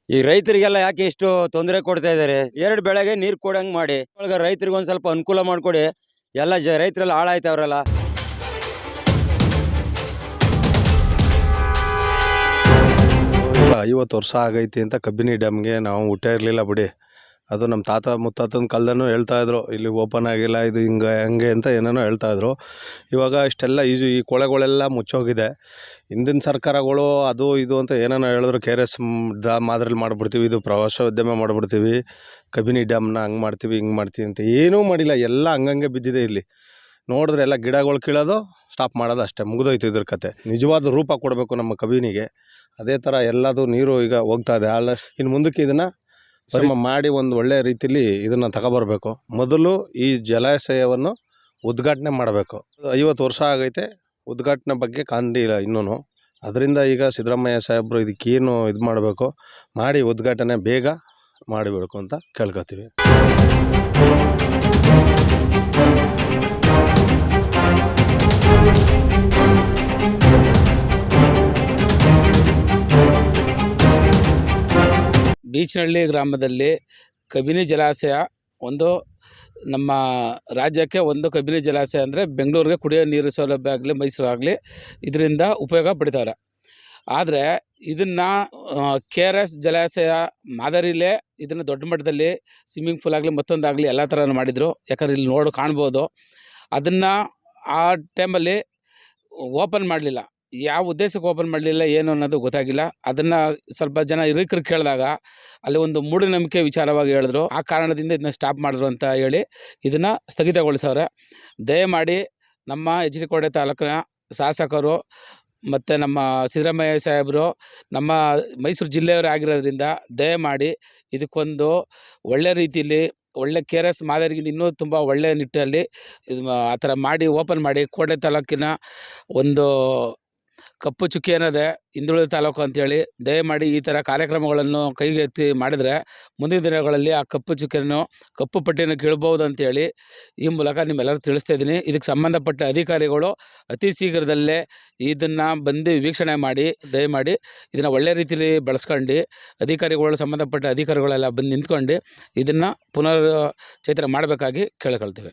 ಈ ರೈತರಿಗೆಲ್ಲ ಯಾಕೆ ಇಷ್ಟು ತೊಂದರೆ ಕೊಡ್ತಾ ಇದ್ದಾರೆ? 2 ಬೆಳೆಗೆ ನೀರು ಕೊಡಂಗ್ ಮಾಡಿ. ಒಳಗ ರೈತರಿಗೆ ಒಂದು ಸ್ವಲ್ಪ ಅನುಕೂಲ ಮಾಡ್ಕೊಡಿ. ಎಲ್ಲ ರೈತರೆಲ್ಲ ಹಾಳಾಯ್ತವ್ರಲ್ಲ. 50 ವರ್ಷ ಆಗೈತಿ ಅಂತ ಕಬ್ಬಿನಿ ಡ್ಯಾಮ್ಗೆ ನಾವು ಹುಟ್ಟೇ ಇರಲಿಲ್ಲ ಬಿಡಿ. ಅದು ನಮ್ಮ ತಾತ ಮುತ್ತಾತನ ಕಾಲದಲ್ಲೂ ಹೇಳ್ತಾಯಿದ್ರು, ಇಲ್ಲಿ ಓಪನ್ ಆಗಿಲ್ಲ, ಇದು ಹಿಂಗೆ ಹಂಗೆ ಅಂತ ಏನೇನೋ ಹೇಳ್ತಾಯಿದ್ರು. ಇವಾಗ ಇಷ್ಟೆಲ್ಲ ಈ ಕೊಳೆಗಳೆಲ್ಲ ಮುಚ್ಚೋಗಿದೆ. ಹಿಂದಿನ ಸರ್ಕಾರಗಳು ಅದು ಇದು ಅಂತ ಏನೇನೋ ಹೇಳಿದ್ರು. KRS ಡ್ಯಾಮ್ ಮಾದರಿಲಿ ಮಾಡಿಬಿಡ್ತೀವಿ, ಇದು ಪ್ರವಾಸೋದ್ಯಮ ಮಾಡಿಬಿಡ್ತೀವಿ, ಕಬಿನಿ ಡ್ಯಾಮ್ನ ಹಂಗೆ ಮಾಡ್ತೀವಿ ಹಿಂಗೆ ಮಾಡ್ತೀವಿ ಅಂತ ಏನೂ ಮಾಡಿಲ್ಲ. ಎಲ್ಲ ಹಂಗಂಗೆ ಬಿದ್ದಿದೆ. ಇಲ್ಲಿ ನೋಡಿದ್ರೆ ಎಲ್ಲ ಗಿಡಗಳು ಕೀಳೋದು, ಸ್ಟಾಪ್ ಮಾಡೋದು, ಅಷ್ಟೇ ಮುಗಿದೋಯ್ತು ಇದ್ರ ಕತೆ. ನಿಜವಾದ ರೂಪ ಕೊಡಬೇಕು ನಮ್ಮ ಕಬಿನಿಗೆ. ಅದೇ ಥರ ಎಲ್ಲದು ನೀರು ಈಗ ಹೋಗ್ತಾ ಇದೆ. ಇನ್ನು ಮುಂದಕ್ಕೆ ಇದನ್ನು ಮಾಡಿ ಒಂದು ಒಳ್ಳೆಯ ರೀತಿಯಲ್ಲಿ ಇದನ್ನು ತಗೊಬರ್ಬೇಕು. ಮೊದಲು ಈ ಜಲಾಶಯವನ್ನು ಉದ್ಘಾಟನೆ ಮಾಡಬೇಕು. 50 ವರ್ಷ ಆಗೈತೆ, ಉದ್ಘಾಟನೆ ಬಗ್ಗೆ ಕಾಣಿಲ್ಲ ಇನ್ನೂ. ಅದರಿಂದ ಈಗ ಸಿದ್ದರಾಮಯ್ಯ ಸಾಹೇಬರು ಇದಕ್ಕೇನು ಇದು ಮಾಡಬೇಕು ಮಾಡಿ ಉದ್ಘಾಟನೆ ಬೇಗ ಮಾಡಿಬಿಡಬೇಕು ಅಂತ ಕೇಳ್ಕೊತೀವಿ. ಬೀಚನಹಳ್ಳಿ ಗ್ರಾಮದಲ್ಲಿ ಕಬಿನಿ ಜಲಾಶಯ ಒಂದು ನಮ್ಮ ರಾಜ್ಯಕ್ಕೆ ಒಂದು ಕಬಿನಿ ಜಲಾಶಯ ಅಂದರೆ ಬೆಂಗಳೂರಿಗೆ ಕುಡಿಯೋ ನೀರು ಸೌಲಭ್ಯ ಆಗಲಿ, ಮೈಸೂರು ಆಗಲಿ, ಇದರಿಂದ ಉಪಯೋಗ ಪಡಿತಾರೆ. ಆದರೆ ಇದನ್ನು KRS ಜಲಾಶಯ ಮಾದರಿಲೇ ಇದನ್ನು ದೊಡ್ಡ ಮಟ್ಟದಲ್ಲಿ ಸ್ವಿಮ್ಮಿಂಗ್ ಪೂಲ್ ಆಗಲಿ ಮತ್ತೊಂದಾಗಲಿ ಎಲ್ಲ ಥರನೂ ಮಾಡಿದರು. ಯಾಕಂದರೆ ಇಲ್ಲಿ ಕಾಣ್ಬೋದು. ಅದನ್ನು ಆ ಟೈಮಲ್ಲಿ ಓಪನ್ ಮಾಡಲಿಲ್ಲ. ಯಾವ ಉದ್ದೇಶಕ್ಕೆ ಓಪನ್ ಮಾಡಲಿಲ್ಲ ಏನು ಅನ್ನೋದು ಗೊತ್ತಾಗಿಲ್ಲ. ಅದನ್ನು ಸ್ವಲ್ಪ ಜನ ಹಿರಿಕರು ಕೇಳಿದಾಗ ಅಲ್ಲಿ ಒಂದು ಮೂಢನಂಬಿಕೆ ವಿಚಾರವಾಗಿ ಹೇಳಿದ್ರು. ಆ ಕಾರಣದಿಂದ ಇದನ್ನ ಸ್ಟಾಪ್ ಮಾಡಿದ್ರು ಅಂತ ಹೇಳಿ ಇದನ್ನು ಸ್ಥಗಿತಗೊಳಿಸವ್ರೆ. ದಯಮಾಡಿ ನಮ್ಮ HD ಕೋಟೆ ತಾಲೂಕಿನ ಶಾಸಕರು ಮತ್ತು ನಮ್ಮ ಸಿದ್ದರಾಮಯ್ಯ ಸಾಹೇಬರು ನಮ್ಮ ಮೈಸೂರು ಜಿಲ್ಲೆಯವರು ಆಗಿರೋದ್ರಿಂದ ದಯಮಾಡಿ ಇದಕ್ಕೊಂದು ಒಳ್ಳೆ ರೀತಿಯಲ್ಲಿ ಒಳ್ಳೆ KRS ಮಾದರಿಗಿಂತ ಇನ್ನೂ ತುಂಬ ಒಳ್ಳೆಯ ನಿಟ್ಟಿನಲ್ಲಿ ಆ ಥರ ಮಾಡಿ ಓಪನ್ ಮಾಡಿ ಕೋಟೆ ತಾಲೂಕಿನ ಒಂದು ಕಪ್ಪು ಚುಕ್ಕಿ ಏನಿದೆ ಹಿಂದುಳಿದ ತಾಲೂಕು ಅಂತೇಳಿ ದಯಮಾಡಿ ಈ ಥರ ಕಾರ್ಯಕ್ರಮಗಳನ್ನು ಕೈಗೆತ್ತಿ ಮಾಡಿದರೆ ಮುಂದಿನ ದಿನಗಳಲ್ಲಿ ಆ ಕಪ್ಪು ಚುಕ್ಕಿಯನ್ನು ಕಪ್ಪು ಪಟ್ಟಿಯನ್ನು ಕೀಳ್ಬೋದು ಅಂತೇಳಿ ಈ ಮೂಲಕ ನಿಮ್ಮೆಲ್ಲರೂ ತಿಳಿಸ್ತಾ ಇದ್ದೀನಿ. ಇದಕ್ಕೆ ಸಂಬಂಧಪಟ್ಟ ಅಧಿಕಾರಿಗಳು ಅತಿ ಶೀಘ್ರದಲ್ಲೇ ಇದನ್ನು ಬಂದು ವೀಕ್ಷಣೆ ಮಾಡಿ ದಯಮಾಡಿ ಇದನ್ನು ಒಳ್ಳೆ ರೀತಿಯಲ್ಲಿ ಬಳಸ್ಕೊಂಡು ಅಧಿಕಾರಿಗಳು ಸಂಬಂಧಪಟ್ಟ ಅಧಿಕಾರಿಗಳೆಲ್ಲ ಬಂದು ನಿಂತ್ಕೊಂಡು ಇದನ್ನು ಪುನರ್ ಚೇತನ ಮಾಡಬೇಕಾಗಿ ಕೇಳ್ಕೊಳ್ತೇವೆ.